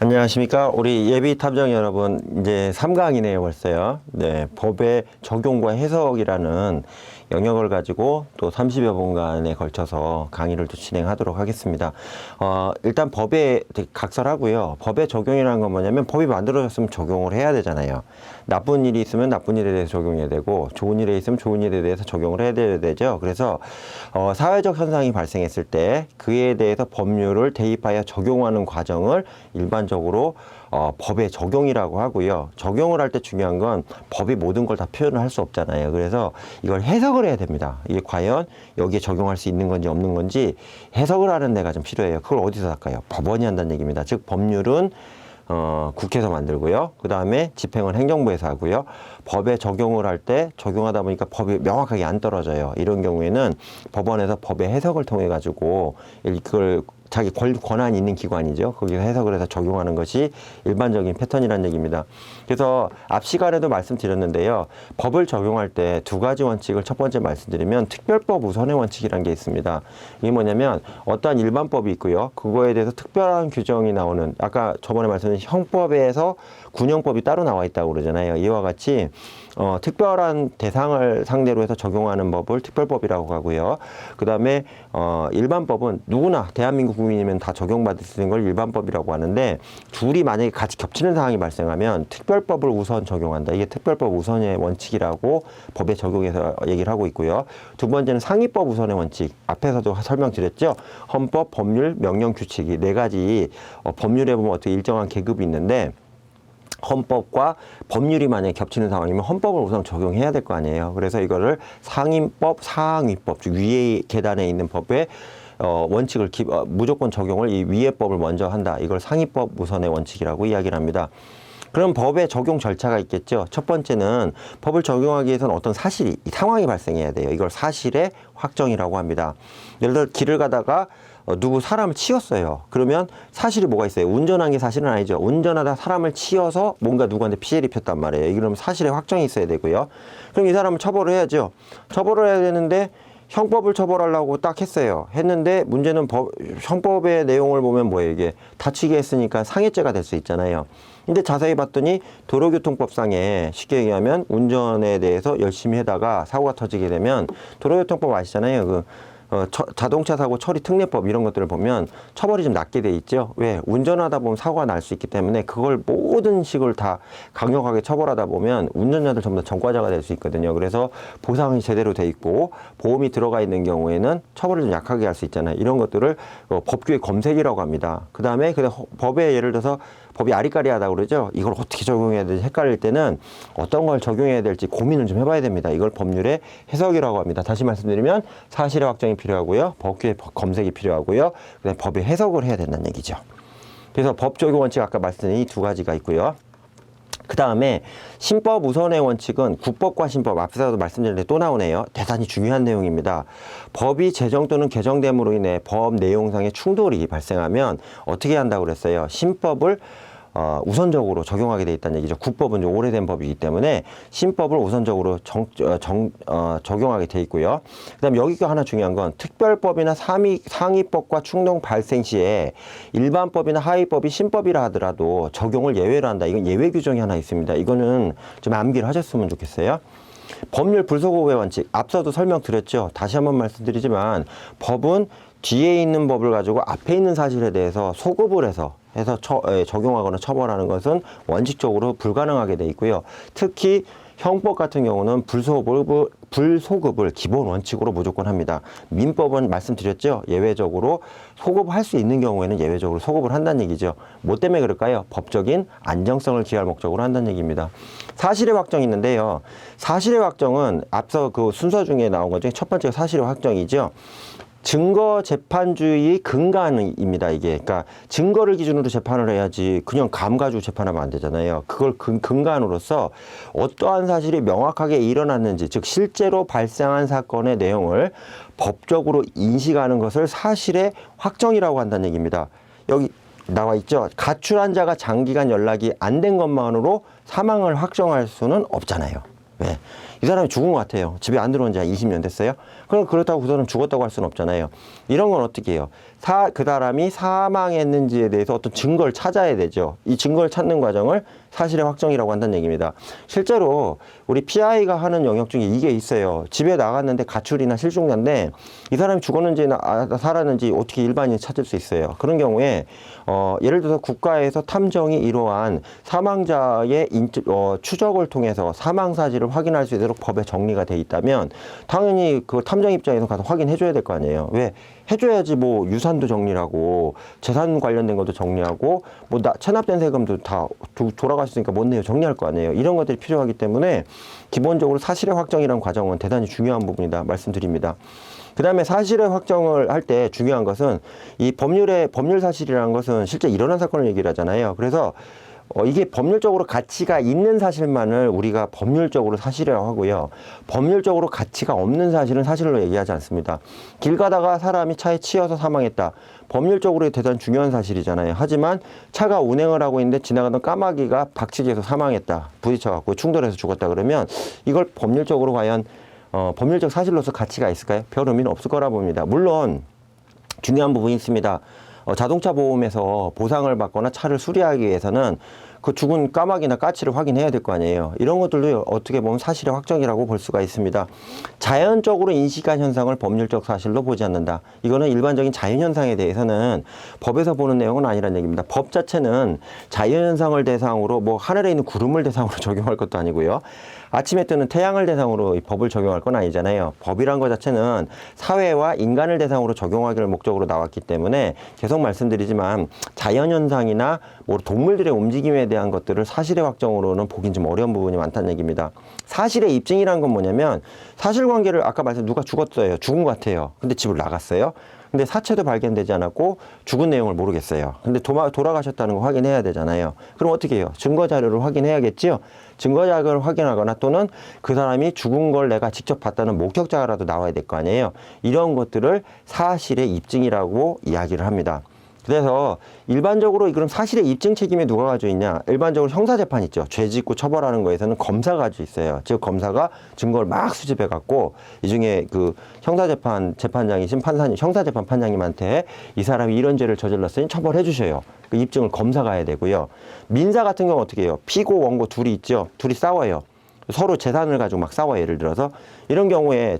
안녕하십니까. 우리 예비 탐정 여러분, 이제 3강이네요, 벌써요. 네, 법의 적용과 해석이라는 영역을 가지고 또 30여 분간에 걸쳐서 강의를 또 진행하도록 하겠습니다. 일단 법에 각설하고요. 법의 적용이라는 건 뭐냐면 법이 만들어졌으면 적용을 해야 되잖아요. 나쁜 일이 있으면 나쁜 일에 대해서 적용해야 되고, 좋은 일에 있으면 좋은 일에 대해서 적용을 해야 되죠. 그래서 사회적 현상이 발생했을 때 그에 대해서 법률을 대입하여 적용하는 과정을 일반적으로 법의 적용이라고 하고요. 적용을 할 때 중요한 건 법이 모든 걸 다 표현을 할 수 없잖아요. 그래서 이걸 해석을 해야 됩니다. 이게 과연 여기에 적용할 수 있는 건지 없는 건지 해석을 하는 데가 좀 필요해요. 그걸 어디서 할까요? 법원이 한다는 얘기입니다. 즉 법률은 국회에서 만들고요. 그 다음에 집행은 행정부에서 하고요. 법에 적용을 할 때 적용하다 보니까 법이 명확하게 안 떨어져요. 이런 경우에는 법원에서 법의 해석을 통해 가지고 그걸 자기 권한이 있는 기관이죠. 거기서 해석을 해서 적용하는 것이 일반적인 패턴이라는 얘기입니다. 그래서 앞 시간에도 말씀드렸는데요. 법을 적용할 때 두 가지 원칙을 첫 번째 말씀드리면 특별법 우선의 원칙이라는 게 있습니다. 이게 뭐냐면 어떠한 일반법이 있고요. 그거에 대해서 특별한 규정이 나오는, 아까 저번에 말씀드린 형법에서 군형법이 따로 나와 있다고 그러잖아요. 이와 같이 특별한 대상을 상대로 해서 적용하는 법을 특별법이라고 하고요. 그 다음에 일반법은 누구나 대한민국 국민이면 다 적용받을 수 있는 걸 일반법이라고 하는데, 둘이 만약에 같이 겹치는 상황이 발생하면 특별법을 우선 적용한다. 이게 특별법 우선의 원칙이라고 법에 적용해서 얘기를 하고 있고요. 두 번째는 상위법 우선의 원칙. 앞에서도 설명드렸죠. 헌법, 법률, 명령, 규칙, 이 네 가지 법률에 보면 어떻게 일정한 계급이 있는데, 헌법과 법률이 만약에 겹치는 상황이면 헌법을 우선 적용해야 될 거 아니에요. 그래서 이거를 상임법, 상위법, 즉 위에 계단에 있는 법의 원칙을 무조건 적용을 이 위의 법을 먼저 한다. 이걸 상위법 우선의 원칙이라고 이야기를 합니다. 그럼 법의 적용 절차가 있겠죠. 첫 번째는 법을 적용하기 위해서는 어떤 사실이, 상황이 발생해야 돼요. 이걸 사실의 확정이라고 합니다. 예를 들어 길을 가다가 누구 사람을 치였어요. 그러면 사실이 뭐가 있어요? 운전한 게 사실은 아니죠. 운전하다 사람을 치여서 뭔가 누구한테 피해를 입혔단 말이에요. 이러면 사실의 확정이 있어야 되고요. 그럼 이 사람을 처벌을 해야죠. 처벌을 해야 되는데 형법을 처벌하려고 딱 했어요. 했는데 문제는 형법의 내용을 보면 뭐예요? 이게 다치게 했으니까 상해죄가 될 수 있잖아요. 근데 자세히 봤더니 도로교통법상에 쉽게 얘기하면 운전에 대해서 열심히 하다가 사고가 터지게 되면, 도로교통법 아시잖아요. 자동차 사고 처리 특례법 이런 것들을 보면 처벌이 좀 낮게 돼 있죠. 왜? 운전하다 보면 사고가 날 수 있기 때문에 그걸 모든 식을 다 강력하게 처벌하다 보면 운전자들 전부 다 전과자가 될 수 있거든요. 그래서 보상이 제대로 돼 있고 보험이 들어가 있는 경우에는 처벌을 좀 약하게 할 수 있잖아요. 이런 것들을 법규의 검색이라고 합니다. 그 다음에 법에 예를 들어서 법이 아리까리하다고 그러죠. 이걸 어떻게 적용해야 될지 헷갈릴 때는 어떤 걸 적용해야 될지 고민을 좀 해봐야 됩니다. 이걸 법률의 해석이라고 합니다. 다시 말씀드리면 사실의 확정이 필요하고요. 법규의 검색이 필요하고요. 그다음에 법의 해석을 해야 된다는 얘기죠. 그래서 법 적용 원칙 아까 말씀드린 이 두 가지가 있고요. 그 다음에 신법 우선의 원칙은 국법과 신법, 앞에서도 말씀드렸는데 또 나오네요. 대단히 중요한 내용입니다. 법이 제정 또는 개정됨으로 인해 법 내용상의 충돌이 발생하면 어떻게 한다고 그랬어요? 신법을 우선적으로 적용하게 돼 있다는 얘기죠. 국법은 좀 오래된 법이기 때문에 신법을 우선적으로 적용하게 돼 있고요. 그다음에 여기가 하나 중요한 건 특별법이나 상위법과 충돌 발생 시에 일반법이나 하위법이 신법이라 하더라도 적용을 예외로 한다. 이건 예외 규정이 하나 있습니다. 이거는 좀 암기를 하셨으면 좋겠어요. 법률 불소급의 원칙, 앞서도 설명드렸죠. 다시 한번 말씀드리지만 법은 뒤에 있는 법을 가지고 앞에 있는 사실에 대해서 소급을 해서 적용하거나 처벌하는 것은 원칙적으로 불가능하게 돼 있고요. 특히 형법 같은 경우는 불소급을 기본 원칙으로 무조건 합니다. 민법은 말씀드렸죠. 예외적으로 소급할 수 있는 경우에는 예외적으로 소급을 한다는 얘기죠. 뭐 때문에 그럴까요? 법적인 안정성을 기할 목적으로 한다는 얘기입니다. 사실의 확정이 있는데요. 사실의 확정은 앞서 그 순서 중에 나온 것 중에 첫 번째가 사실의 확정이죠. 증거 재판주의 근간입니다. 이게 그러니까 증거를 기준으로 재판을 해야지 그냥 감 가지고 재판하면 안 되잖아요. 그걸 근간으로서 어떠한 사실이 명확하게 일어났는지, 즉 실제로 발생한 사건의 내용을 법적으로 인식하는 것을 사실의 확정이라고 한다는 얘기입니다. 여기 나와 있죠. 가출한 자가 장기간 연락이 안 된 것만으로 사망을 확정할 수는 없잖아요. 왜? 이 사람이 죽은 것 같아요. 집에 안 들어온 지 한 20년 됐어요. 그럼 그렇다고 그 사람 죽었다고 할 수는 없잖아요. 이런 건 어떻게 해요? 그 사람이 사망했는지에 대해서 어떤 증거를 찾아야 되죠. 이 증거를 찾는 과정을 사실의 확정이라고 한다는 얘기입니다. 실제로 우리 PI가 하는 영역 중에 이게 있어요. 집에 나갔는데 가출이나 실종자인데 이 사람이 죽었는지나 살았는지 어떻게 일반인이 찾을 수 있어요. 그런 경우에 예를 들어서 국가에서 탐정이 이러한 사망자의 추적을 통해서 사망 사실을 확인할 수 있도록 법에 정리가 돼 있다면 당연히 그 탐정 입장에서 가서 확인해 줘야 될 거 아니에요. 왜? 해줘야지 뭐 유산도 정리하고 재산 관련된 것도 정리하고 뭐 체납된 세금도 다 돌아갔으니까 못 내요 정리할 거 아니에요. 이런 것들이 필요하기 때문에 기본적으로 사실의 확정이라는 과정은 대단히 중요한 부분이다 말씀드립니다. 그 다음에 사실의 확정을 할 때 중요한 것은 이 법률 사실이라는 것은 실제 일어난 사건을 얘기를 하잖아요. 그래서 이게 법률적으로 가치가 있는 사실만을 우리가 법률적으로 사실이라고 하고요. 법률적으로 가치가 없는 사실은 사실로 얘기하지 않습니다. 길 가다가 사람이 차에 치여서 사망했다. 법률적으로 대단히 중요한 사실이잖아요. 하지만 차가 운행을 하고 있는데 지나가던 까마귀가 박치기해서 사망했다. 부딪혀갖고 충돌해서 죽었다 그러면 이걸 법률적으로 과연 법률적 사실로서 가치가 있을까요? 별 의미는 없을 거라 봅니다. 물론 중요한 부분이 있습니다. 자동차 보험에서 보상을 받거나 차를 수리하기 위해서는 그 죽은 까마귀나 까치를 확인해야 될 거 아니에요. 이런 것들도 어떻게 보면 사실의 확정이라고 볼 수가 있습니다. 자연적으로 인식한 현상을 법률적 사실로 보지 않는다. 이거는 일반적인 자연현상에 대해서는 법에서 보는 내용은 아니라는 얘기입니다. 법 자체는 자연현상을 대상으로 뭐 하늘에 있는 구름을 대상으로 적용할 것도 아니고요. 아침에 뜨는 태양을 대상으로 이 법을 적용할 건 아니잖아요. 법이란 것 자체는 사회와 인간을 대상으로 적용하기를 목적으로 나왔기 때문에 계속 말씀드리지만 자연현상이나 뭐 동물들의 움직임에 대한 것들을 사실의 확정으로는 보긴 좀 어려운 부분이 많다는 얘기입니다. 사실의 입증이란 건 뭐냐면 사실관계를 아까 말씀 누가 죽었어요. 죽은 것 같아요. 근데 집을 나갔어요. 근데 사체도 발견되지 않았고 죽은 내용을 모르겠어요. 근데 돌아가셨다는 거 확인해야 되잖아요. 그럼 어떻게 해요? 증거 자료를 확인해야겠지요. 증거 자료를 확인하거나 또는 그 사람이 죽은 걸 내가 직접 봤다는 목격자라도 나와야 될 거 아니에요. 이런 것들을 사실의 입증이라고 이야기를 합니다. 그래서 일반적으로 그럼 사실의 입증 책임에 누가 가지고 있냐? 일반적으로 형사재판 있죠. 죄 짓고 처벌하는 거에서는 검사가 가지고 있어요. 즉 검사가 증거를 막 수집해 갖고 이 중에 그 형사재판 재판장이신 판사님, 형사재판 판장님한테 이 사람이 이런 죄를 저질렀으니 처벌해 주셔요. 그 입증을 검사가 해야 되고요. 민사 같은 경우 어떻게 해요? 피고 원고 둘이 있죠. 둘이 싸워요. 서로 재산을 가지고 막 싸워. 예를 들어서 이런 경우에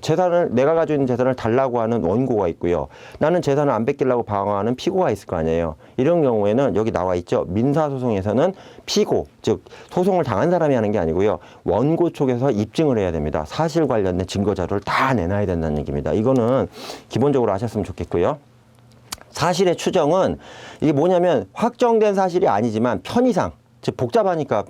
내가 가지고 있는 재산을 달라고 하는 원고가 있고요. 나는 재산을 안 뺏기려고 방어하는 피고가 있을 거 아니에요. 이런 경우에는 여기 나와 있죠. 민사소송에서는 피고, 즉 소송을 당한 사람이 하는 게 아니고요. 원고 쪽에서 입증을 해야 됩니다. 사실 관련된 증거 자료를 다 내놔야 된다는 얘기입니다. 이거는 기본적으로 아셨으면 좋겠고요. 사실의 추정은 이게 뭐냐면 확정된 사실이 아니지만 편의상, 즉 복잡하니까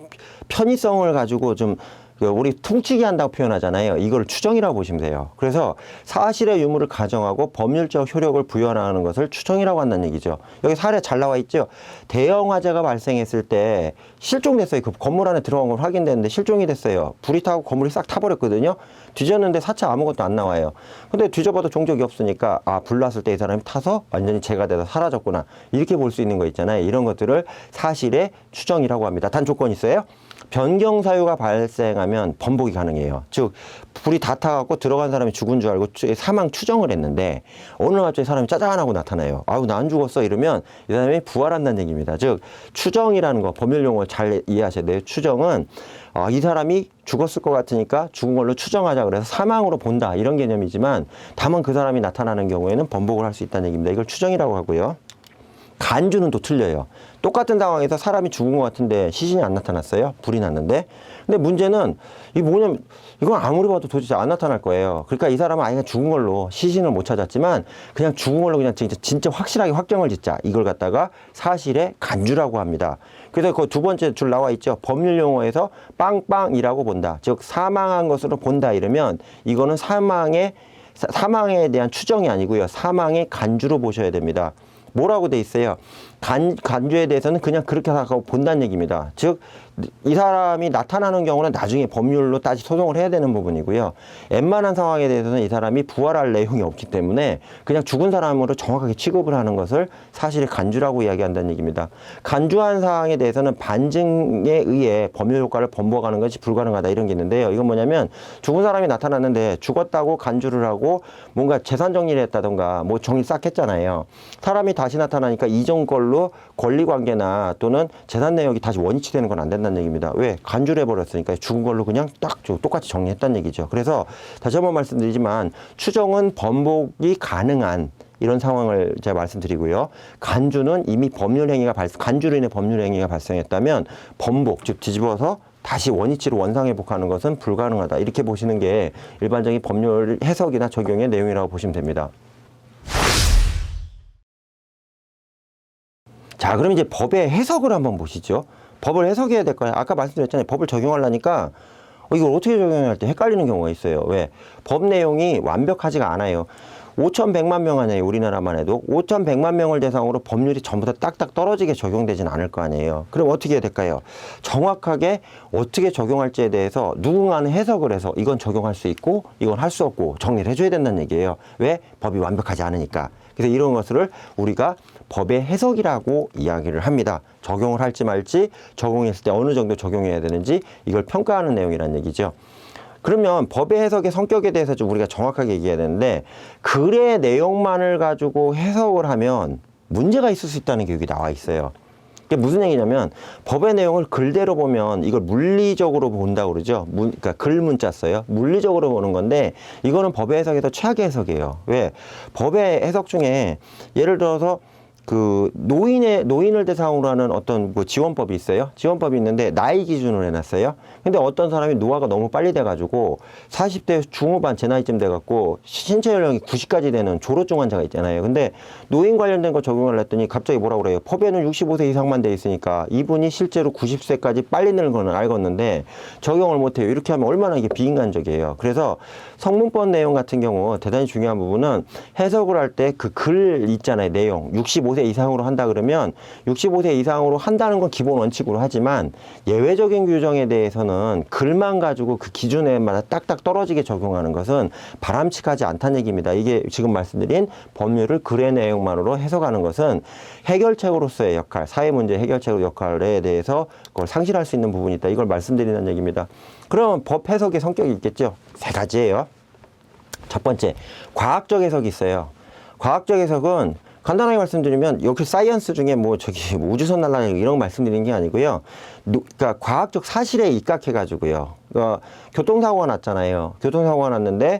편의성을 가지고 좀 우리 퉁치기 한다고 표현하잖아요. 이걸 추정이라고 보시면 돼요. 그래서 사실의 유무를 가정하고 법률적 효력을 부여하는 것을 추정이라고 한다는 얘기죠. 여기 사례 잘 나와 있죠. 대형 화재가 발생했을 때 실종됐어요. 그 건물 안에 들어간 걸 확인됐는데 실종이 됐어요. 불이 타고 건물이 싹 타버렸거든요. 뒤졌는데 사체 아무것도 안 나와요. 근데 뒤져봐도 종적이 없으니까 불 났을 때 이 사람이 타서 완전히 재가 돼서 사라졌구나. 이렇게 볼 수 있는 거 있잖아요. 이런 것들을 사실의 추정이라고 합니다. 단 조건이 있어요. 변경 사유가 발생하면 번복이 가능해요. 즉 불이 다 타갖고 들어간 사람이 죽은 줄 알고 사망 추정을 했는데 어느 날 갑자기 사람이 짜잔하고 나타나요. 아유 나 안 죽었어 이러면 이 사람이 부활한다는 얘기입니다. 즉 추정이라는 거 법률 용어를 잘 이해하셔야 돼요. 추정은 이 사람이 죽었을 것 같으니까 죽은 걸로 추정하자 그래서 사망으로 본다 이런 개념이지만 다만 그 사람이 나타나는 경우에는 번복을 할 수 있다는 얘기입니다. 이걸 추정이라고 하고요. 간주는 또 틀려요. 똑같은 상황에서 사람이 죽은 것 같은데 시신이 안 나타났어요. 불이 났는데. 근데 문제는 이게 뭐냐면 이건 아무리 봐도 도대체 안 나타날 거예요. 그러니까 이 사람은 아예 죽은 걸로 시신을 못 찾았지만 그냥 죽은 걸로 그냥 진짜 확실하게 확정을 짓자. 이걸 갖다가 사실의 간주라고 합니다. 그래서 그 두 번째 줄 나와 있죠. 법률 용어에서 빵빵이라고 본다. 즉 사망한 것으로 본다 이러면 이거는 사망에 대한 추정이 아니고요. 사망의 간주로 보셔야 됩니다. 뭐라고 돼 있어요? 간주에 대해서는 그냥 그렇게 생각하고 본다는 얘기입니다. 즉, 이 사람이 나타나는 경우는 나중에 법률로 따지 소송을 해야 되는 부분이고요. 웬만한 상황에 대해서는 이 사람이 부활할 내용이 없기 때문에 그냥 죽은 사람으로 정확하게 취급을 하는 것을 사실의 간주라고 이야기한다는 얘기입니다. 간주한 사항에 대해서는 반증에 의해 법률 효과를 번복하는 것이 불가능하다 이런 게 있는데요. 이건 뭐냐면 죽은 사람이 나타났는데 죽었다고 간주를 하고 뭔가 재산 정리를 했다던가 뭐 정리 싹 했잖아요. 사람이 다시 나타나니까 이전 걸로 권리관계나 또는 재산 내역이 다시 원위치 되는 건 안 된다는 얘기입니다. 왜? 간주를 해버렸으니까 죽은 걸로 그냥 딱 똑같이 정리했다는 얘기죠. 그래서 다시 한번 말씀드리지만 추정은 번복이 가능한 이런 상황을 제가 말씀드리고요. 간주는 이미 간주로 인해 법률 행위가 발생했다면 번복, 즉 뒤집어서 다시 원위치로 원상회복하는 것은 불가능하다. 이렇게 보시는 게 일반적인 법률 해석이나 적용의 내용이라고 보시면 됩니다. 자, 그럼 이제 법의 해석을 한번 보시죠. 법을 해석해야 될 거예요. 아까 말씀드렸잖아요. 법을 적용하려니까 이걸 어떻게 적용해야 할 때 헷갈리는 경우가 있어요. 왜? 법 내용이 완벽하지가 않아요. 5,100만 명 아니에요. 우리나라만 해도 5,100만 명을 대상으로 법률이 전부 다 딱딱 떨어지게 적용되진 않을 거 아니에요. 그럼 어떻게 해야 될까요? 정확하게 어떻게 적용할지에 대해서 누군가는 해석을 해서 이건 적용할 수 있고 이건 할 수 없고 정리를 해줘야 된다는 얘기예요. 왜? 법이 완벽하지 않으니까. 그래서 이런 것을 우리가 법의 해석이라고 이야기를 합니다. 적용을 할지 말지, 적용했을 때 어느 정도 적용해야 되는지 이걸 평가하는 내용이라는 얘기죠. 그러면 법의 해석의 성격에 대해서 좀 우리가 정확하게 얘기해야 되는데 글의 내용만을 가지고 해석을 하면 문제가 있을 수 있다는 게 여기 나와 있어요. 그게 무슨 얘기냐면 법의 내용을 글대로 보면 이걸 물리적으로 본다고 그러죠. 그러니까 글 문자 써요. 물리적으로 보는 건데 이거는 법의 해석에서 최악의 해석이에요. 왜? 법의 해석 중에 예를 들어서 그 노인을 대상으로 하는 어떤 뭐 지원법이 있어요. 지원법이 있는데 나이 기준으로 해놨어요. 근데 어떤 사람이 노화가 너무 빨리 돼가지고 40대 중후반 제 나이쯤 돼갖고 신체 연령이 90까지 되는 졸호증 환자가 있잖아요. 근데 노인 관련된 거 적용을 했더니 갑자기 뭐라고 그래요? 법에는 65세 이상만 돼 있으니까 이분이 실제로 90세까지 빨리 늙는 거는 알겠는데 적용을 못해요. 이렇게 하면 얼마나 이게 비인간적이에요. 그래서 성문법 내용 같은 경우 대단히 중요한 부분은 해석을 할 때 그 글 있잖아요. 내용 65세 이상으로 한다 그러면 65세 이상으로 한다는 건 기본 원칙으로 하지만 예외적인 규정에 대해서는 글만 가지고 그 기준에마다 딱딱 떨어지게 적용하는 것은 바람직하지 않다는 얘기입니다. 이게 지금 말씀드린 법률을 글의 내용만으로 해석하는 것은 해결책으로서의 역할, 사회문제 해결책 역할에 대해서 그걸 상실할 수 있는 부분이 있다. 이걸 말씀드리는 얘기입니다. 그럼 법 해석의 성격이 있겠죠? 세 가지예요. 첫 번째, 과학적 해석이 있어요. 과학적 해석은 간단하게 말씀드리면 여기 사이언스 중에 뭐 우주선 날아다니고 이런 거 말씀드리는 게 아니고요. 그러니까 과학적 사실에 입각해가지고요. 그러니까 교통사고가 났잖아요. 교통사고가 났는데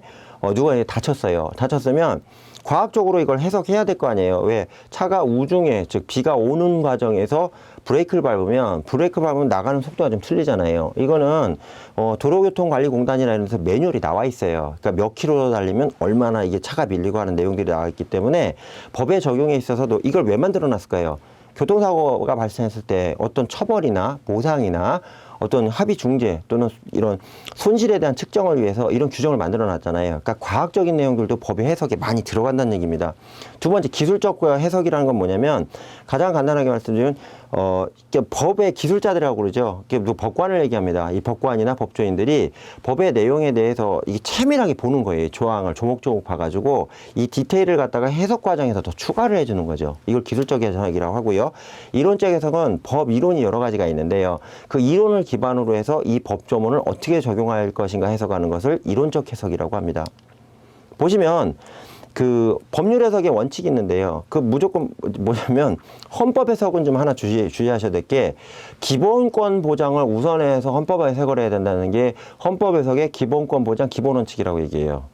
누가 다쳤어요. 다쳤으면 과학적으로 이걸 해석해야 될 거 아니에요. 왜? 차가 우중에, 즉 비가 오는 과정에서 브레이크를 밟으면 나가는 속도가 좀 틀리잖아요. 이거는 도로교통관리공단이나 이런 데서 매뉴얼이 나와 있어요. 그러니까 몇 킬로 달리면 얼마나 이게 차가 밀리고 하는 내용들이 나와 있기 때문에 법의 적용에 있어서도 이걸 왜 만들어 놨을까요? 교통사고가 발생했을 때 어떤 처벌이나 보상이나 어떤 합의 중재 또는 이런 손실에 대한 측정을 위해서 이런 규정을 만들어 놨잖아요. 그러니까 과학적인 내용들도 법의 해석에 많이 들어간다는 얘기입니다. 두 번째, 기술적 해석이라는 건 뭐냐면 가장 간단하게 말씀드리면 법의 기술자들이라고 그러죠. 법관을 얘기합니다. 이 법관이나 법조인들이 법의 내용에 대해서 이게 세밀하게 보는 거예요. 조항을 조목조목 봐가지고 이 디테일을 갖다가 해석 과정에서 더 추가를 해주는 거죠. 이걸 기술적 해석이라고 하고요. 이론적 해석은 법 이론이 여러 가지가 있는데요. 그 이론을 기반으로 해서 이 법조문을 어떻게 적용할 것인가 해석하는 것을 이론적 해석이라고 합니다. 보시면 그 법률 해석의 원칙이 있는데요. 그 무조건 뭐냐면 헌법 해석은 좀 하나 주의하셔야 될 게 기본권 보장을 우선해서 헌법 해석을 해야 된다는 게 헌법 해석의 기본권 보장 기본 원칙이라고 얘기해요.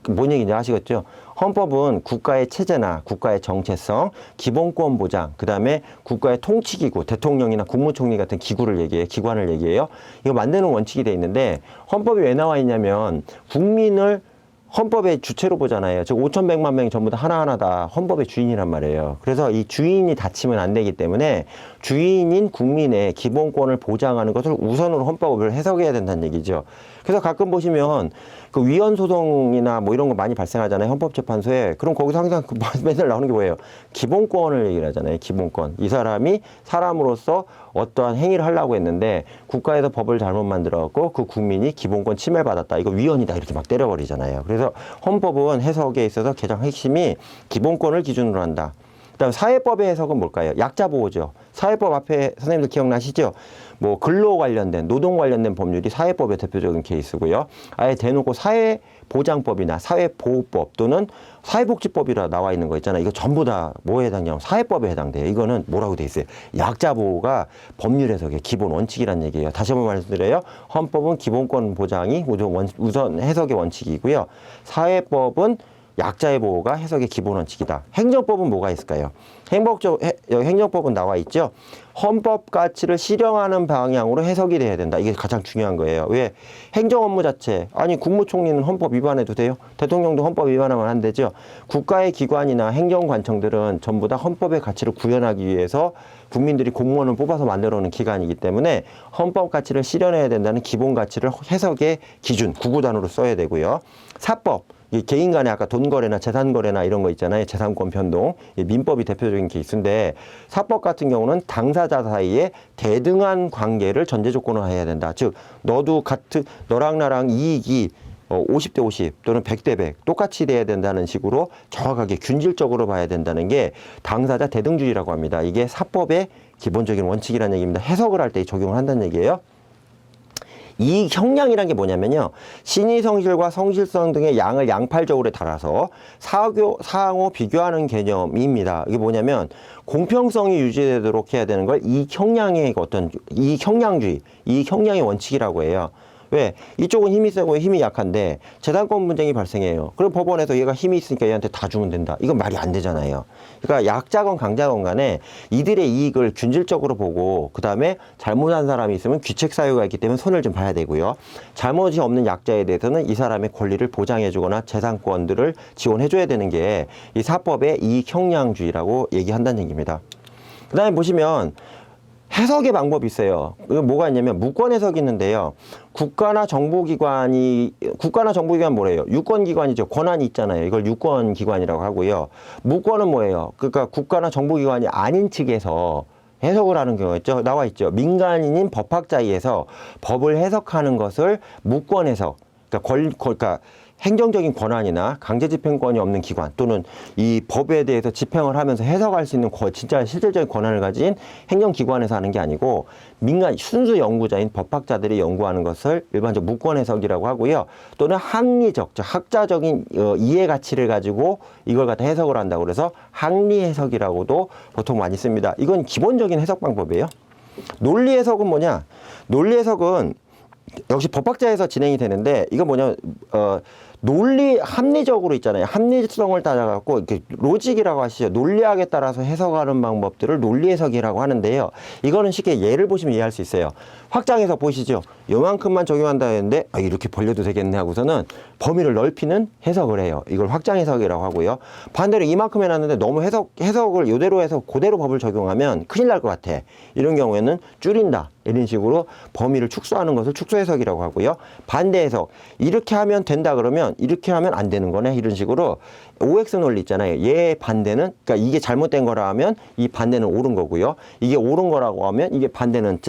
뭔 얘기인지 아시겠죠? 헌법은 국가의 체제나 국가의 정체성, 기본권 보장, 그 다음에 국가의 통치기구, 대통령이나 국무총리 같은 기구를 얘기해요. 기관을 얘기해요. 이거 만드는 원칙이 돼 있는데 헌법이 왜 나와 있냐면 국민을 헌법의 주체로 보잖아요. 즉 5,100만 명이 전부 다 하나하나 다 헌법의 주인이란 말이에요. 그래서 이 주인이 다치면 안 되기 때문에 주인인 국민의 기본권을 보장하는 것을 우선으로 헌법을 해석해야 된다는 얘기죠. 그래서 가끔 보시면 그 위헌 소송이나 뭐 이런 거 많이 발생하잖아요. 헌법재판소에. 그럼 거기서 항상 맨날 나오는 게 뭐예요? 기본권을 얘기를 하잖아요. 기본권. 이 사람이 사람으로서 어떠한 행위를 하려고 했는데 국가에서 법을 잘못 만들어갖고 그 국민이 기본권 침해받았다. 이거 위헌이다. 이렇게 막 때려버리잖아요. 그래서 헌법은 해석에 있어서 가장 핵심이 기본권을 기준으로 한다. 그다음 사회법의 해석은 뭘까요? 약자 보호죠. 사회법 앞에 선생님들 기억나시죠? 뭐 근로 관련된 노동 관련된 법률이 사회법의 대표적인 케이스고요. 아예 대놓고 사회보장법이나 사회보호법 또는 사회복지법이라 나와 있는 거 있잖아요. 이거 전부 다 뭐에 해당되냐면 사회법에 해당돼요. 이거는 뭐라고 돼 있어요? 약자 보호가 법률 해석의 기본 원칙이란 얘기예요. 다시 한번 말씀드려요. 헌법은 기본권 보장이 우선 해석의 원칙이고요. 사회법은 약자의 보호가 해석의 기본 원칙이다. 행정법은 뭐가 있을까요? 행정법은 나와 있죠. 헌법 가치를 실현하는 방향으로 해석이 돼야 된다. 이게 가장 중요한 거예요. 왜? 행정 업무 자체. 아니 국무총리는 헌법 위반해도 돼요? 대통령도 헌법 위반하면 안 되죠. 국가의 기관이나 행정관청들은 전부 다 헌법의 가치를 구현하기 위해서 국민들이 공무원을 뽑아서 만들어 놓은 기관이기 때문에 헌법 가치를 실현해야 된다는 기본 가치를 해석의 기준, 구구단으로 써야 되고요. 사법. 이 개인 간에 아까 돈 거래나 재산 거래나 이런 거 있잖아요. 재산권 변동. 민법이 대표적인 케이스인데 사법 같은 경우는 당사자 사이에 대등한 관계를 전제 조건으로 해야 된다. 즉 너랑 나랑 이익이 50대 50 또는 100대 100 똑같이 돼야 된다는 식으로 정확하게 균질적으로 봐야 된다는 게 당사자 대등주의라고 합니다. 이게 사법의 기본적인 원칙이라는 얘기입니다. 해석을 할 때 적용을 한다는 얘기예요. 이 형량이란 게 뭐냐면요. 신의 성실과 성실성 등의 양을 양팔적으로 달아서 상호 비교하는 개념입니다. 이게 뭐냐면 공평성이 유지되도록 해야 되는 걸 이 형량의 이 형량주의, 이 형량의 원칙이라고 해요. 왜? 이쪽은 힘이 세고 힘이 약한데 재산권 분쟁이 발생해요. 그럼 법원에서 얘가 힘이 있으니까 얘한테 다 주면 된다. 이건 말이 안 되잖아요. 그러니까 약자건 강자건 간에 이들의 이익을 균질적으로 보고 그다음에 잘못한 사람이 있으면 귀책 사유가 있기 때문에 손을 좀 봐야 되고요. 잘못이 없는 약자에 대해서는 이 사람의 권리를 보장해 주거나 재산권들을 지원해 줘야 되는 게 이 사법의 이익 형량주의라고 얘기한다는 얘기입니다. 그다음에 보시면 해석의 방법이 있어요. 이거 뭐가 있냐면 무권 해석이 있는데요. 국가나 정부기관이 뭐래요? 유권기관이죠. 권한이 있잖아요. 이걸 유권기관이라고 하고요. 무권은 뭐예요? 그러니까 국가나 정부기관이 아닌 측에서 해석을 하는 경우가 있죠. 나와 있죠. 민간인인 법학자위에서 법을 해석하는 것을 무권 해석. 그러니까 행정적인 권한이나 강제집행권이 없는 기관 또는 이 법에 대해서 집행을 하면서 해석할 수 있는 진짜 실질적인 권한을 가진 행정기관에서 하는 게 아니고 민간 순수 연구자인 법학자들이 연구하는 것을 일반적으로 무권 해석이라고 하고요. 또는 학리적, 학자적인 이해 가치를 가지고 이걸 갖다 해석을 한다고 그래서 학리 해석이라고도 보통 많이 씁니다. 이건 기본적인 해석 방법이에요. 논리 해석은 뭐냐? 논리 해석은 역시 법학자에서 진행이 되는데 이거 뭐냐 합리적으로 있잖아요. 합리성을 따져갖고 이렇게 로직이라고 하시죠. 논리학에 따라서 해석하는 방법들을 논리 해석이라고 하는데요. 이거는 쉽게 예를 보시면 이해할 수 있어요. 확장해서 보시죠. 요만큼만 적용한다 했는데 이렇게 벌려도 되겠네 하고서는 범위를 넓히는 해석을 해요. 이걸 확장 해석이라고 하고요. 반대로 이만큼 해놨는데 너무 해석을 이대로 해서 그대로 법을 적용하면 큰일 날 것 같아. 이런 경우에는 줄인다. 이런 식으로 범위를 축소하는 것을 축소 해석이라고 하고요. 반대 해석. 이렇게 하면 된다 그러면 이렇게 하면 안 되는 거네. 이런 식으로 OX 논리 있잖아요. 얘 반대는 그러니까 이게 잘못된 거라 하면 이 반대는 옳은 거고요. 이게 옳은 거라고 하면 이게 반대는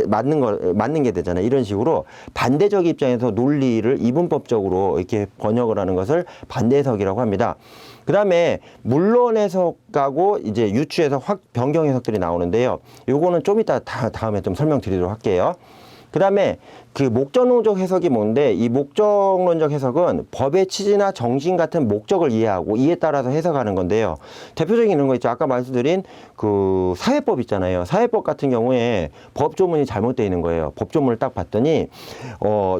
맞는 게 되잖아요. 이런 식으로 반대적 입장에서 논리를 이분법적으로 이렇게 번역을 하는 것을 반대 해석이라고 합니다. 그 다음에 물론 해석하고 이제 유추 해석, 변경 해석들이 나오는데요. 요거는 좀 이따 다음에 좀 설명드리도록 할게요. 그 다음에 그 목적론적 해석이 뭔데 이 목적론적 해석은 법의 취지나 정신 같은 목적을 이해하고 이에 따라서 해석하는 건데요. 대표적인 이런 거 있죠. 아까 말씀드린 그 사회법 있잖아요. 사회법 같은 경우에 법조문이 잘못되어 있는 거예요. 법조문을 딱 봤더니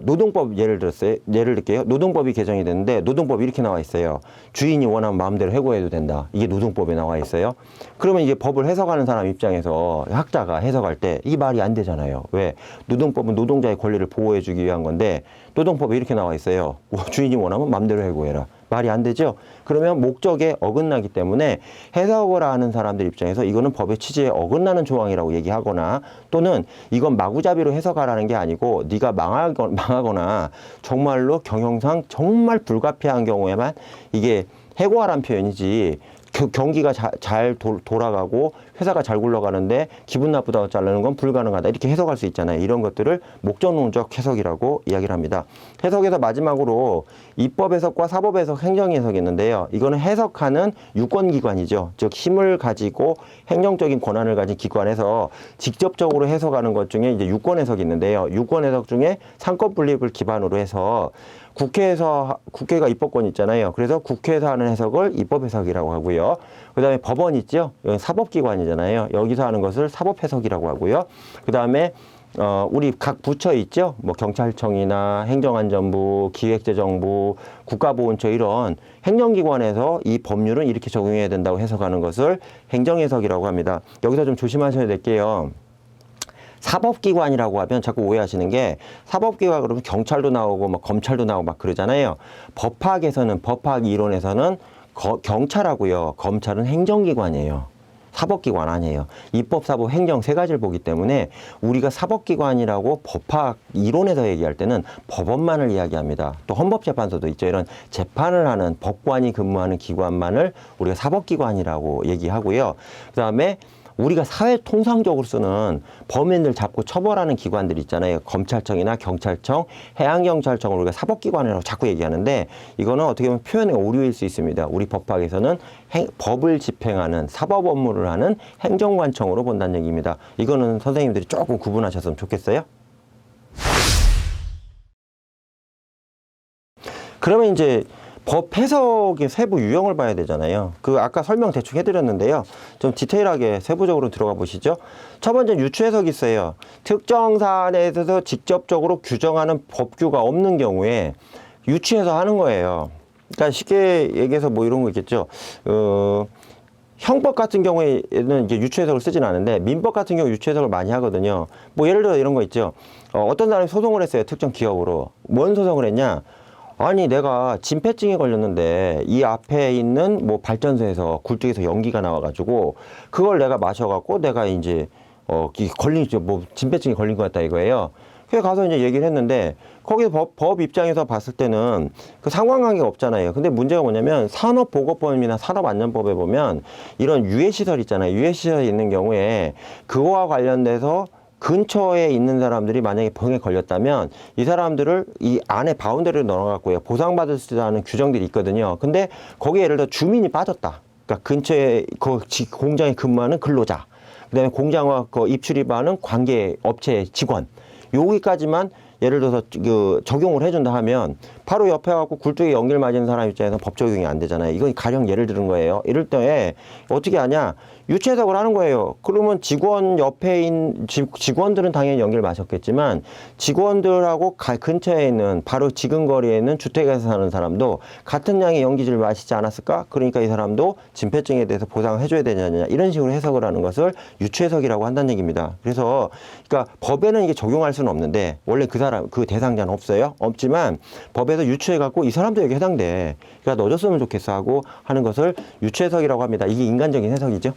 노동법 예를 들게요. 노동법이 개정이 됐는데 노동법이 이렇게 나와 있어요. 주인이 원하면 마음대로 해고해도 된다. 이게 노동법에 나와 있어요. 그러면 이제 법을 해석하는 사람 입장에서 학자가 해석할 때 이 말이 안 되잖아요. 왜? 노동법은 노동자의 권리를 보호해주기 위한 건데 노동법에 이렇게 나와 있어요. 주인이 원하면 마음대로 해고해라. 말이 안 되죠. 그러면 목적에 어긋나기 때문에 해석을 하는 사람들 입장에서 이거는 법의 취지에 어긋나는 조항이라고 얘기하거나 또는 이건 마구잡이로 해석하라는 게 아니고 네가 망하거나 정말로 경영상 정말 불가피한 경우에만 이게 해고하라는 표현이지 경기가 잘 돌아가고 회사가 잘 굴러가는데 기분 나쁘다고 자르는 건 불가능하다 이렇게 해석할 수 있잖아요. 이런 것들을 목적론적 해석이라고 이야기를 합니다. 해석에서 마지막으로 입법 해석과 사법 해석, 행정 해석이 있는데요. 이거는 해석하는 유권기관이죠. 즉 힘을 가지고 행정적인 권한을 가진 기관에서 직접적으로 해석하는 것 중에 이제 유권 해석이 있는데요. 유권 해석 중에 상권 분립을 기반으로 해서 국회가 입법권 있잖아요. 그래서 국회에서 하는 해석을 입법 해석이라고 하고요. 그 다음에 법원 있죠. 여기 사법기관이잖아요. 여기서 하는 것을 사법 해석이라고 하고요. 그 다음에 우리 각 부처 있죠. 뭐 경찰청이나 행정안전부, 기획재정부, 국가보훈처 이런 행정기관에서 이 법률은 이렇게 적용해야 된다고 해석하는 것을 행정해석이라고 합니다. 여기서 좀 조심하셔야 될 게요. 사법기관이라고 하면 자꾸 오해하시는 게 사법기관 그러면 경찰도 나오고 막 검찰도 나오고 막 그러잖아요. 법학 이론에서는 경찰하고요. 검찰은 행정기관이에요. 사법기관 아니에요. 입법, 사법, 행정 세 가지를 보기 때문에 우리가 사법기관이라고 법학 이론에서 얘기할 때는 법원만을 이야기합니다. 또 헌법재판소도 있죠. 이런 재판을 하는 법관이 근무하는 기관만을 우리가 사법기관이라고 얘기하고요. 그다음에 우리가 사회 통상적으로 쓰는 범인들 잡고 처벌하는 기관들 있잖아요. 검찰청이나 경찰청, 해양경찰청을 우리가 사법기관이라고 자꾸 얘기하는데 이거는 어떻게 보면 표현의 오류일 수 있습니다. 우리 법학에서는 법을 집행하는 사법 업무를 하는 행정관청으로 본다는 얘기입니다. 이거는 선생님들이 조금 구분하셨으면 좋겠어요. 그러면 이제 법 해석의 세부 유형을 봐야 되잖아요. 아까 설명 대충 해드렸는데요. 좀 디테일하게 세부적으로 들어가 보시죠. 첫 번째 유추 해석이 있어요. 특정 사안에 대해서 직접적으로 규정하는 법규가 없는 경우에 유추해서 하는 거예요. 그러니까 쉽게 얘기해서 뭐 이런 거 있겠죠. 형법 같은 경우에는 이제 유추 해석을 쓰진 않은데 민법 같은 경우 유추 해석을 많이 하거든요. 뭐 예를 들어 이런 거 있죠. 어떤 사람이 소송을 했어요. 특정 기업으로. 뭔 소송을 했냐? 아니 내가 진폐증에 걸렸는데 이 앞에 있는 뭐 발전소에서 굴뚝에서 연기가 나와가지고 그걸 내가 마셔갖고 내가 이제 뭐 진폐증에 걸린 것 같다 이거예요. 그래서 가서 이제 얘기를 했는데 거기서 법 입장에서 봤을 때는 그 상관관계가 없잖아요. 근데 문제가 뭐냐면 산업보건법이나 산업안전법에 보면 이런 유해시설 있잖아요. 유해시설이 있는 경우에 그거와 관련돼서 근처에 있는 사람들이 만약에 병에 걸렸다면 이 사람들을 이 안에 바운더리를 넣어갖고요 보상받을 수 있는 규정들이 있거든요. 근데 거기에 예를 들어 주민이 빠졌다. 그러니까 근처에 그 공장에 근무하는 근로자, 그다음에 공장과 그 입출입하는 관계 업체 직원, 여기까지만 예를 들어서 적용을 해준다 하면 바로 옆에 갖고 굴뚝에 연기를 맞은 사람 입장에서 법 적용이 안 되잖아요. 이건 가령 예를 들은 거예요. 이럴 때 어떻게 하냐? 유추 해석을 하는 거예요. 그러면 직원 옆에 있는 직원들은 당연히 연기를 마셨겠지만 직원들하고 근처에 있는 바로 지근거리에 있는 주택에서 사는 사람도 같은 양의 연기질을 마시지 않았을까? 그러니까 이 사람도 진폐증에 대해서 보상을 해줘야 되느냐 이런 식으로 해석을 하는 것을 유추 해석이라고 한다는 얘기입니다. 그래서 그러니까 법에는 이게 적용할 수는 없는데 원래 그 대상자는 없어요. 없지만 법에서 유추해갖고 이 사람도 여기 해당돼. 그러니까 넣어줬으면 좋겠어 하고 하는 것을 유추 해석이라고 합니다. 이게 인간적인 해석이죠.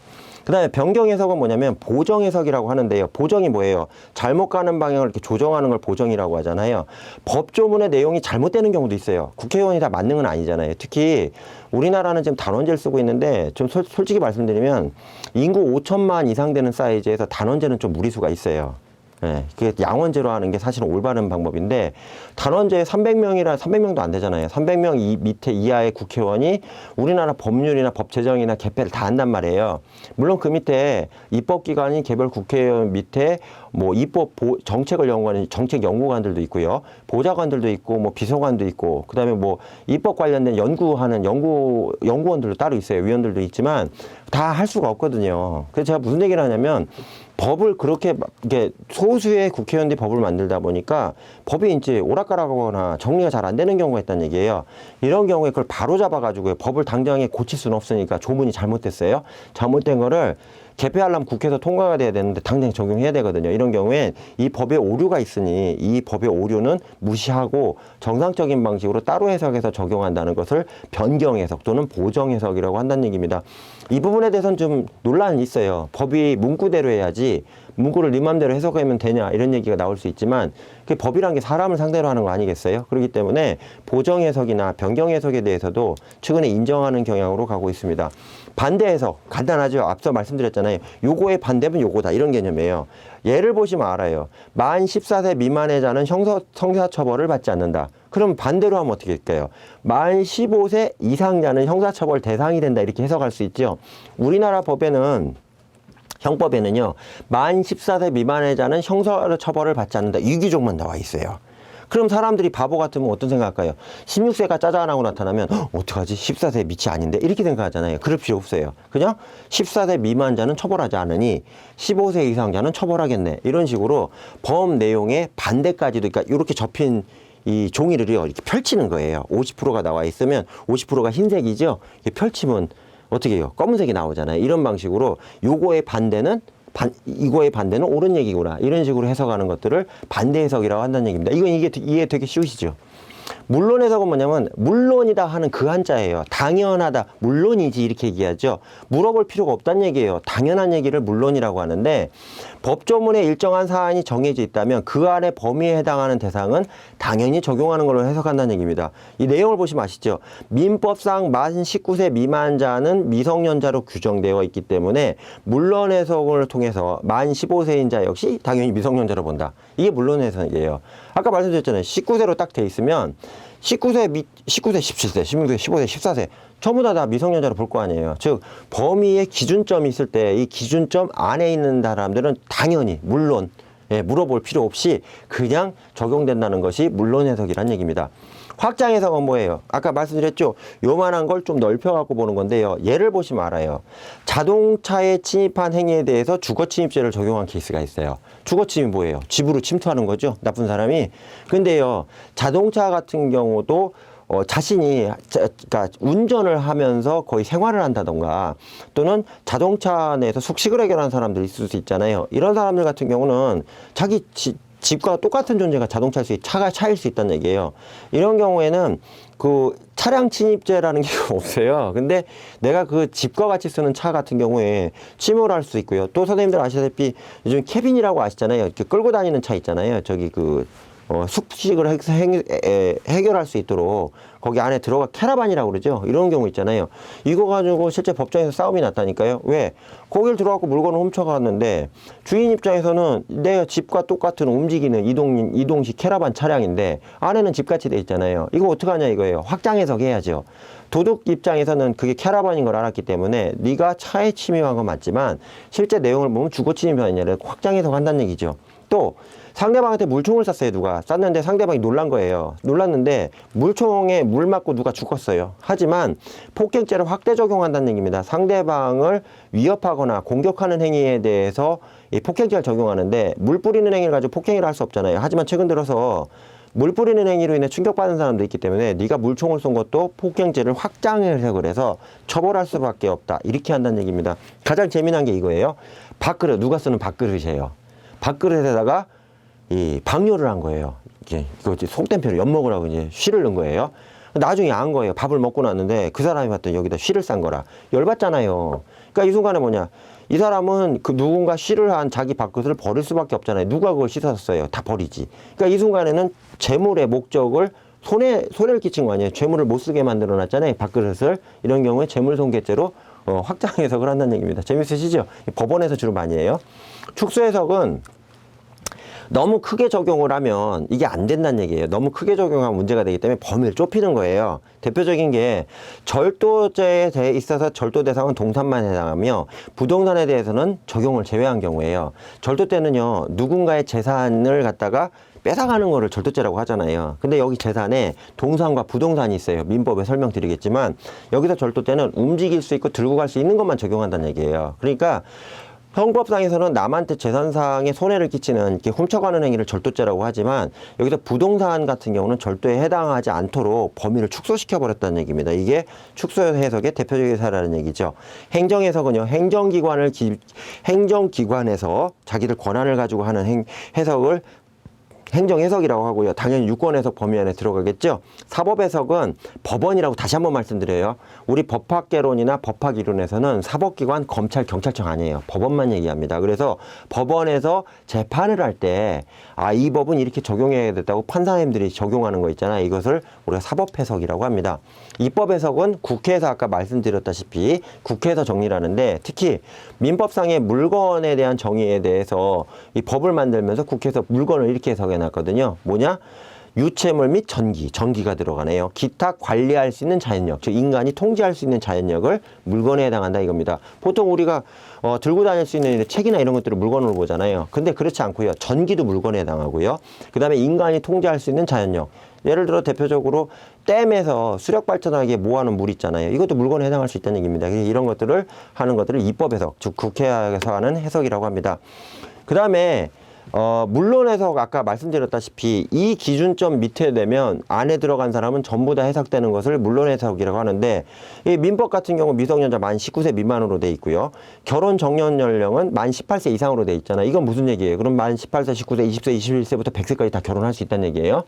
그 다음에 변경 해석은 뭐냐면 보정 해석이라고 하는데요. 보정이 뭐예요? 잘못 가는 방향을 이렇게 조정하는 걸 보정이라고 하잖아요. 법조문의 내용이 잘못되는 경우도 있어요. 국회의원이 다 맞는 건 아니잖아요. 특히 우리나라는 지금 단원제를 쓰고 있는데 좀 솔직히 말씀드리면 인구 5천만 이상 되는 사이즈에서 단원제는 좀 무리수가 있어요. 예, 그게 양원제로 하는 게 사실은 올바른 방법인데 단원제 300명도 안 되잖아요. 300명 밑에 이하의 국회의원이 우리나라 법률이나 법 제정이나 개폐를 다 한단 말이에요. 물론 그 밑에 입법기관인 개별 국회의원 밑에 뭐 정책을 연구하는 정책 연구관들도 있고요. 보좌관들도 있고 뭐 비서관도 있고 그다음에 뭐 입법 관련된 연구하는 연구원들도 따로 있어요. 위원들도 있지만 다 할 수가 없거든요. 그래서 제가 무슨 얘기를 하냐면 법을 그렇게 이게 소수의 국회의원들이 법을 만들다 보니까 법이 이제 오락가락하거나 정리가 잘 안 되는 경우가 있다는 얘기예요. 이런 경우에 그걸 바로 잡아가지고 법을 당장에 고칠 수는 없으니까 조문이 잘못됐어요. 잘못된 거를 개폐하려면 국회에서 통과가 돼야 되는데 당장 적용해야 되거든요. 이런 경우엔 이 법에 오류가 있으니 이 법의 오류는 무시하고 정상적인 방식으로 따로 해석해서 적용한다는 것을 변경 해석 또는 보정 해석이라고 한다는 얘기입니다. 이 부분에 대해서는 좀 논란이 있어요. 법이 문구대로 해야지 문구를 네 맘대로 해석하면 되냐 이런 얘기가 나올 수 있지만 그 법이란 게 사람을 상대로 하는 거 아니겠어요? 그렇기 때문에 보정 해석이나 변경 해석에 대해서도 최근에 인정하는 경향으로 가고 있습니다. 반대 해석 간단하죠. 앞서 말씀드렸잖아요. 요거의 반대면 요거다 이런 개념이에요. 예를 보시면 알아요. 만 14세 미만의 자는 형사처벌을 받지 않는다. 그럼 반대로 하면 어떻게 할까요? 만 15세 이상자는 형사처벌 대상이 된다 이렇게 해석할 수 있죠. 우리나라 법에는 형법에는요. 만 14세 미만의 자는 형사처벌을 받지 않는다. 이 규정만 나와 있어요. 그럼 사람들이 바보 같으면 어떤 생각할까요? 16세가 짜잔하고 나타나면 어떡하지? 14세 밑이 아닌데? 이렇게 생각하잖아요. 그럴 필요 없어요. 그냥 14세 미만자는 처벌하지 않으니 15세 이상자는 처벌하겠네. 이런 식으로 법 내용의 반대까지도 그러니까 이렇게 접힌 이 종이를요. 이렇게 펼치는 거예요. 50%가 나와 있으면 50%가 흰색이죠. 이렇게 펼치면 어떻게 해요? 검은색이 나오잖아요. 이런 방식으로 요거의 반대는 이거의 반대는 옳은 얘기구나. 이런 식으로 해석하는 것들을 반대 해석이라고 한다는 얘기입니다. 이게 이해 되게 쉬우시죠? 물론 해석은 뭐냐면 물론이다 하는 그 한자예요. 당연하다. 물론이지 이렇게 얘기하죠. 물어볼 필요가 없다는 얘기예요. 당연한 얘기를 물론이라고 하는데 법조문에 일정한 사안이 정해져 있다면 그 안에 범위에 해당하는 대상은 당연히 적용하는 걸로 해석한다는 얘기입니다. 이 내용을 보시면 아시죠? 민법상 만 19세 미만자는 미성년자로 규정되어 있기 때문에 물론 해석을 통해서 만 15세인 자 역시 당연히 미성년자로 본다. 이게 물론 해석이에요. 아까 말씀드렸잖아요. 19세로 딱 돼 있으면 19세, 17세, 16세, 15세, 14세 전부 다 미성년자로 볼 거 아니에요. 즉 범위의 기준점이 있을 때 이 기준점 안에 있는 사람들은 당연히 물론 물어볼 필요 없이 그냥 적용된다는 것이 물론 해석이란 얘기입니다. 확장 해석은 뭐예요? 아까 말씀드렸죠. 요만한 걸 좀 넓혀갖고 보는 건데요. 예를 보시면 알아요. 자동차에 침입한 행위에 대해서 주거침입죄를 적용한 케이스가 있어요. 주거침입 뭐예요? 집으로 침투하는 거죠. 나쁜 사람이. 근데요. 자동차 같은 경우도 자신이 그러니까 운전을 하면서 거의 생활을 한다던가 또는 자동차 내에서 숙식을 해결하는 사람들이 있을 수 있잖아요. 이런 사람들 같은 경우는 자기 집과 똑같은 존재가 자동차일 수 차일 수 있다는 얘기예요. 이런 경우에는 그 차량 침입죄라는 게 없어요. 근데 내가 그 집과 같이 쓰는 차 같은 경우에 침입을 할 수 있고요. 또 선생님들 아시다시피 요즘 캐빈이라고 아시잖아요. 이렇게 끌고 다니는 차 있잖아요. 저기 숙식을 해결할 수 있도록 거기 안에 들어가 캐러반이라고 그러죠. 이런 경우 있잖아요. 이거 가지고 실제 법정에서 싸움이 났다니까요. 왜? 거길 들어가고 물건을 훔쳐갔는데 주인 입장에서는 내 집과 똑같은 움직이는 이동식 캐러반 차량인데 안에는 집같이 돼 있잖아요. 이거 어떡하냐 이거예요. 확장 해석해야죠. 도둑 입장에서는 그게 캐러반인 걸 알았기 때문에 네가 차에 침입한 건 맞지만 실제 내용을 보면 주거 침입이 아니라 확장 해석한다는 얘기죠. 또 상대방한테 물총을 쐈어요. 누가 쐈는데 상대방이 놀란 거예요. 놀랐는데 물총에 물 맞고 누가 죽었어요. 하지만 폭행죄를 확대 적용한다는 얘기입니다. 상대방을 위협하거나 공격하는 행위에 대해서 이 폭행죄를 적용하는데 물 뿌리는 행위를 가지고 폭행을 할 수 없잖아요. 하지만 최근 들어서 물 뿌리는 행위로 인해 충격받은 사람도 있기 때문에 네가 물총을 쏜 것도 폭행죄를 확장 해석을 해서 처벌할 수밖에 없다. 이렇게 한다는 얘기입니다. 가장 재미난 게 이거예요. 밥그릇, 누가 쓰는 밥그릇이에요. 밥그릇에다가 이 방뇨를 한 거예요. 이거 속된 표로 엿 먹으라고 이제 쉬를 넣은 거예요. 나중에 안 거예요. 밥을 먹고 났는데 그 사람이 봤더니 여기다 쉬를 싼 거라. 열받잖아요. 그러니까 이 순간에 뭐냐. 이 사람은 그 누군가 쉬를 한 자기 밥그릇을 버릴 수밖에 없잖아요. 누가 그걸 씻었어요. 다 버리지. 그러니까 이 순간에는 재물의 목적을 손해를 끼친 거 아니에요. 재물을 못 쓰게 만들어 놨잖아요. 밥그릇을. 이런 경우에 재물손괴죄로 확장 해석을 한다는 얘기입니다. 재밌으시죠? 법원에서 주로 많이 해요. 축소 해석은 너무 크게 적용을 하면 이게 안 된다는 얘기예요. 너무 크게 적용하면 문제가 되기 때문에 범위를 좁히는 거예요. 대표적인 게 절도죄에 대해 있어서 절도 대상은 동산만 해당하며 부동산에 대해서는 적용을 제외한 경우예요. 절도 때는요. 누군가의 재산을 갖다가 뺏어가는 거를 절도죄라고 하잖아요. 근데 여기 재산에 동산과 부동산이 있어요. 민법에 설명드리겠지만 여기서 절도 때는 움직일 수 있고 들고 갈 수 있는 것만 적용한다는 얘기예요. 그러니까 형법상에서는 남한테 재산상의 손해를 끼치는 이렇게 훔쳐가는 행위를 절도죄라고 하지만 여기서 부동산 같은 경우는 절도에 해당하지 않도록 범위를 축소시켜 버렸다는 얘기입니다. 이게 축소 해석의 대표적인 사례라는 얘기죠. 행정 해석은요, 행정기관에서 자기들 권한을 가지고 하는 해석을 행정 해석이라고 하고요. 당연히 유권 해석 범위 안에 들어가겠죠. 사법 해석은 법원이라고 다시 한번 말씀드려요. 우리 법학개론이나 법학 이론에서는 사법기관, 검찰, 경찰청 아니에요. 법원만 얘기합니다. 그래서 법원에서 재판을 할 때 이 법은 이렇게 적용해야 됐다고 판사님들이 적용하는 거 있잖아요. 이것을 우리가 사법 해석이라고 합니다. 입법 해석은 국회에서 아까 말씀드렸다시피 국회에서 정리를 하는데, 특히 민법상의 물건에 대한 정의에 대해서 이 법을 만들면서 국회에서 물건을 이렇게 해석해 놨거든요. 뭐냐? 유체물 및 전기가 들어가네요. 기타 관리할 수 있는 자연력, 즉 인간이 통제할 수 있는 자연력을 물건에 해당한다 이겁니다. 보통 우리가 들고 다닐 수 있는 책이나 이런 것들을 물건으로 보잖아요. 근데 그렇지 않고요. 전기도 물건에 해당하고요. 그 다음에 인간이 통제할 수 있는 자연력. 예를 들어 대표적으로 댐에서 수력 발전하기에 모아놓은 물 있잖아요. 이것도 물건에 해당할 수 있다는 얘기입니다. 이런 것들을 하는 것들을 입법 해석, 즉 국회에서 하는 해석이라고 합니다. 그 다음에 물론 해석 아까 말씀드렸다시피 이 기준점 밑에 되면 안에 들어간 사람은 전부 다 해석되는 것을 물론 해석이라고 하는데, 이 민법 같은 경우 미성년자 만 19세 미만으로 돼 있고요. 결혼 정년 연령은 만 18세 이상으로 돼 있잖아요. 이건 무슨 얘기예요? 그럼 만 18세, 19세, 20세, 21세부터 100세까지 다 결혼할 수 있다는 얘기예요.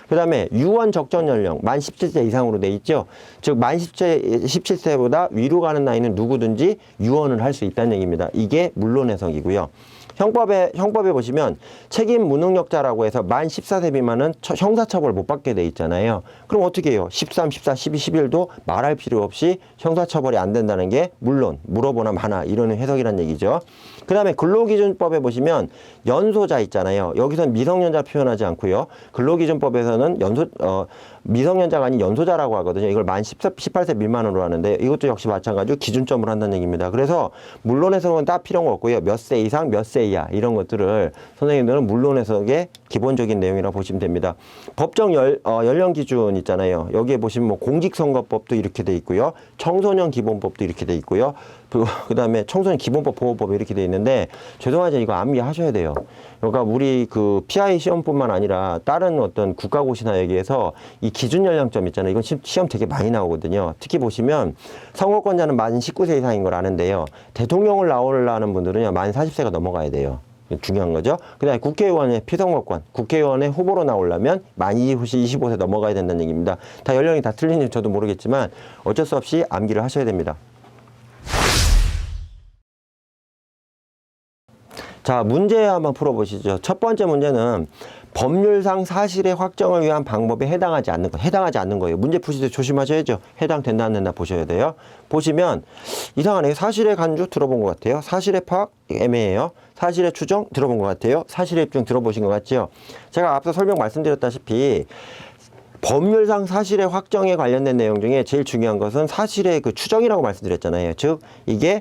그 다음에 유언 적정 연령 만 17세 이상으로 돼 있죠. 즉 만 17세보다 위로 가는 나이는 누구든지 유언을 할 수 있다는 얘기입니다. 이게 물론 해석이고요. 형법에 보시면 책임 무능력자라고 해서 만 14세 미만은 형사처벌 못 받게 돼 있잖아요. 그럼 어떻게 해요? 13, 14, 12, 11도 말할 필요 없이 형사처벌이 안 된다는 게 물론, 물어보나 마나 이런 해석이란 얘기죠. 그 다음에 근로기준법에 보시면 연소자 있잖아요. 여기서는 미성년자 표현하지 않고요. 근로기준법에서는 미성년자가 아닌 연소자라고 하거든요. 이걸 만 18세 미만으로 하는데 이것도 역시 마찬가지로 기준점으로 한다는 얘기입니다. 그래서 물론 해석은 딱 필요가 없고요. 몇 세 이상, 몇 세 이하 이런 것들을 선생님들은 물론 해석의 기본적인 내용이라고 보시면 됩니다. 법정 연령 기준 있잖아요. 여기에 보시면 뭐 공직선거법도 이렇게 돼 있고요. 청소년 기본법도 이렇게 돼 있고요. 그 다음에 청소년 기본법 보호법 이렇게 돼 있는데, 죄송하지만 이거 암기하셔야 돼요. 그러니까 우리 그 PI 시험뿐만 아니라 다른 어떤 국가고시나 여기에서 이 기준 연령점 있잖아요. 이건 시험 되게 많이 나오거든요. 특히 보시면 선거권자는 만 19세 이상인 걸 아는데요. 대통령을 나오려는 분들은요, 만 40세가 넘어가야 돼요. 중요한 거죠. 그 다음에 국회의원의 피선거권, 국회의원의 후보로 나오려면 만 25세 넘어가야 된다는 얘기입니다. 다 연령이 다 틀린지 저도 모르겠지만 어쩔 수 없이 암기를 하셔야 됩니다. 자, 문제 한번 풀어보시죠. 첫 번째 문제는 법률상 사실의 확정을 위한 방법에 해당하지 않는 거예요. 문제 푸실 때 조심하셔야죠. 해당된다 안 된다 보셔야 돼요. 보시면 이상하네요. 사실의 간주 들어본 것 같아요. 사실의 파악 애매해요. 사실의 추정 들어본 것 같아요. 사실의 입증 들어보신 것 같죠. 제가 앞서 설명 말씀드렸다시피 법률상 사실의 확정에 관련된 내용 중에 제일 중요한 것은 사실의 그 추정이라고 말씀드렸잖아요. 즉 이게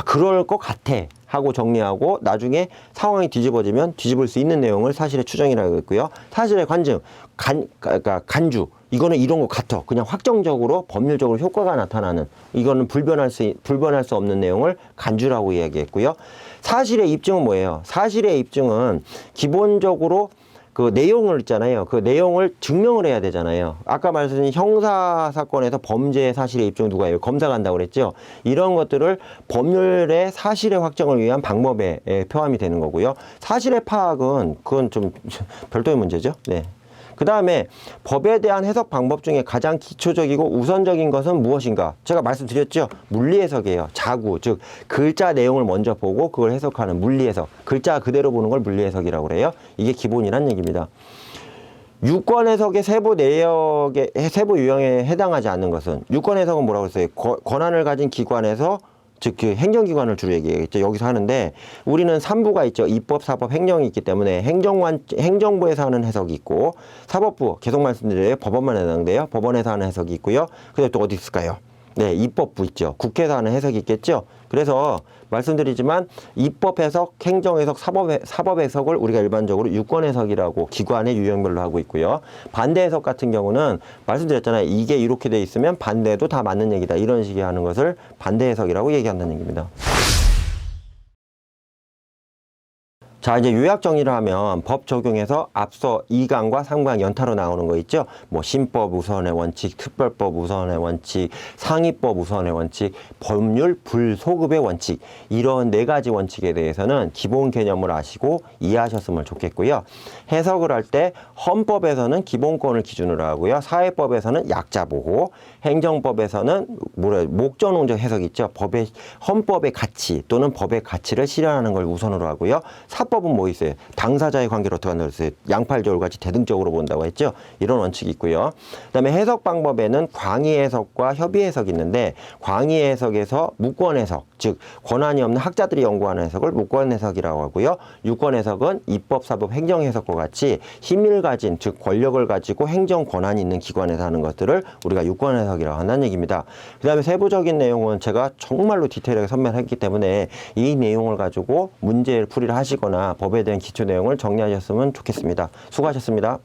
그럴 것 같아 하고 정리하고 나중에 상황이 뒤집어지면 뒤집을 수 있는 내용을 사실의 추정이라고 했고요. 사실의 관증, 그러니까 간주, 이거는 이런 것 같아. 그냥 확정적으로 법률적으로 효과가 나타나는, 이거는 불변할 수 없는 내용을 간주라고 이야기했고요. 사실의 입증은 뭐예요? 사실의 입증은 기본적으로 그 내용을 있잖아요. 그 내용을 증명을 해야 되잖아요. 아까 말씀드린 형사사건에서 범죄의 사실의 입증 누가 해요? 검사가 한다고 그랬죠. 이런 것들을 법률의 사실의 확정을 위한 방법에 포함이 되는 거고요. 사실의 파악은 그건 좀 별도의 문제죠. 네. 그 다음에 법에 대한 해석 방법 중에 가장 기초적이고 우선적인 것은 무엇인가? 제가 말씀드렸죠. 물리해석이에요. 자구, 즉 글자 내용을 먼저 보고 그걸 해석하는 물리해석. 글자 그대로 보는 걸 물리해석이라고 그래요. 이게 기본이란 얘기입니다. 유권 해석의 세부 유형에 해당하지 않는 것은, 유권 해석은 뭐라고 했어요? 권한을 가진 기관에서, 즉 그 행정기관을 주로 얘기하겠죠. 여기서 하는데 우리는 3부가 있죠. 입법, 사법, 행정이 있기 때문에 행정부에서 하는 해석이 있고, 사법부 계속 말씀드려요. 법원만 해당돼요. 법원에서 하는 해석이 있고요. 그다음에 또 어디 있을까요? 네, 입법부 있죠. 국회에서 하는 해석이 있겠죠. 그래서 말씀드리지만 입법 해석, 행정 해석, 사법 해석을 우리가 일반적으로 유권 해석이라고 기관의 유형별로 하고 있고요. 반대 해석 같은 경우는 말씀드렸잖아요. 이게 이렇게 돼 있으면 반대도 다 맞는 얘기다. 이런 식의 하는 것을 반대 해석이라고 얘기한다는 얘기입니다. 자, 이제 요약 정리를 하면 법 적용에서 앞서 2강과 3강 연타로 나오는 거 있죠? 뭐 신법 우선의 원칙, 특별법 우선의 원칙, 상위법 우선의 원칙, 법률 불소급의 원칙, 이런 4가지 원칙에 대해서는 기본 개념을 아시고 이해하셨으면 좋겠고요. 해석을 할 때 헌법에서는 기본권을 기준으로 하고요. 사회법에서는 약자 보호, 행정법에서는 목적론적 해석 있죠? 헌법의 가치 또는 법의 가치를 실현하는 걸 우선으로 하고요. 사법은 뭐 있어요? 당사자의 관계를 어떻게 한다고 했어요? 양팔저울 같이 대등적으로 본다고 했죠? 이런 원칙이 있고요. 그다음에 해석 방법에는 광의 해석과 협의 해석이 있는데, 광의 해석에서 무권 해석, 즉 권한이 없는 학자들이 연구하는 해석을 무권 해석이라고 하고요. 유권 해석은 입법, 사법, 행정 해석과 같이 힘을 가진, 즉 권력을 가지고 행정 권한이 있는 기관에서 하는 것들을 우리가 유권 해석이라고 한다는 얘기입니다. 그다음에 세부적인 내용은 제가 정말로 디테일하게 설명했기 때문에 이 내용을 가지고 문제를 풀이를 하시거나 법에 대한 기초 내용을 정리하셨으면 좋겠습니다. 수고하셨습니다.